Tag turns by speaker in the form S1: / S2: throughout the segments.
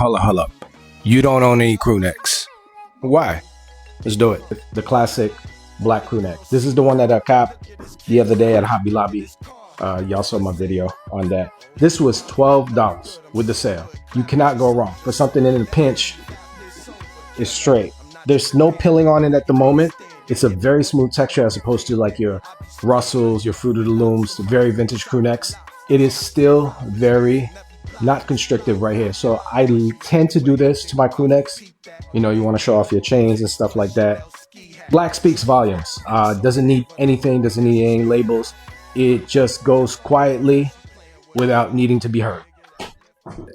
S1: Hold up. You don't own any Crewnecks. Why? Let's do it.
S2: The classic black crew neck. This is the one that I copped the other day at Hobby Lobby. Y'all saw my video on that. This was $12 with the sale. You cannot go wrong. For something in a pinch, it's straight. There's no pilling on it at the moment. It's a very smooth texture as opposed to like your Russells, your Fruit of the Looms, the very vintage crew necks. It is still very not constrictive right here. So I tend to do this to my crew necks. You know, you want to show off your chains and stuff like that. Black speaks volumes. Doesn't need anything, doesn't need any labels. It just goes quietly without needing to be heard.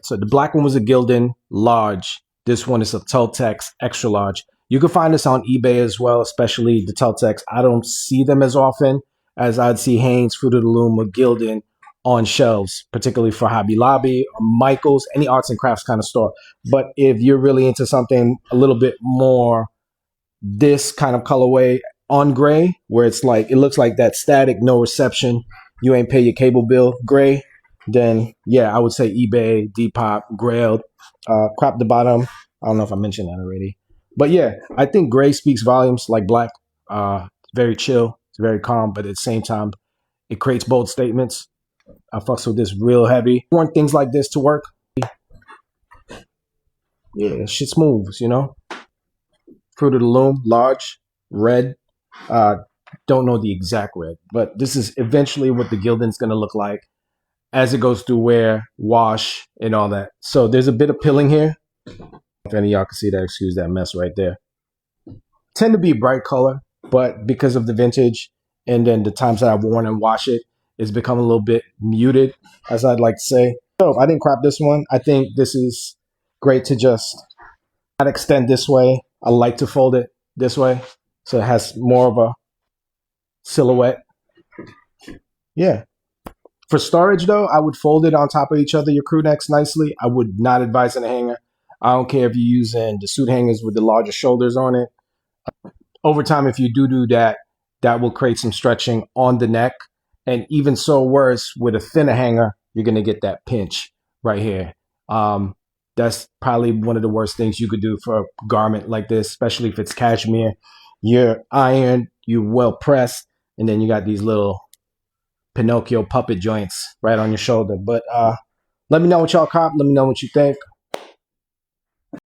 S2: So the black one was a Gildan large. This one is a Teltex extra large. You can find this on eBay as well, especially the Teltex. I don't see them as often as I'd see Hanes, Fruit of the Loom, or Gildan on shelves, particularly for Hobby Lobby or Michael's, any arts and crafts kind of store. But if you're really into something a little bit more this kind of colorway on gray, where it's like, it looks like that static, no reception, you ain't pay your cable bill gray, then yeah, I would say eBay, Depop, Grailed, crop the bottom. I don't know if I mentioned that already. But yeah, I think gray speaks volumes like black. Very chill, it's very calm, but at the same time, it creates bold statements. I fucks with this real heavy. I want things like this to work. Yeah, shit moves, you know? Fruit of the Loom, large, red. Don't know the exact red, but this is eventually what the Gildan's going to look like as it goes through wear, wash, and all that. So there's a bit of pilling here. If any of y'all can see that, excuse that mess right there. Tend to be bright color, but because of the vintage and then the times that I've worn and washed it, it's become a little bit muted, as I'd like to say. So I didn't crop this one. I think this is great to just not extend this way. I like to fold it this way, so it has more of a silhouette. Yeah. For storage, though, I would fold it on top of each other, your crew necks, nicely. I would not advise in a hanger. I don't care if you're using the suit hangers with the larger shoulders on it. Over time, if you do that, that will create some stretching on the neck. And even so worse, with a thinner hanger, you're going to get that pinch right here. That's probably one of the worst things you could do for a garment like this, especially if it's cashmere. You're ironed, you're well pressed, and then you got these little Pinocchio puppet joints right on your shoulder. But let me know what y'all cop. Let me know what you think.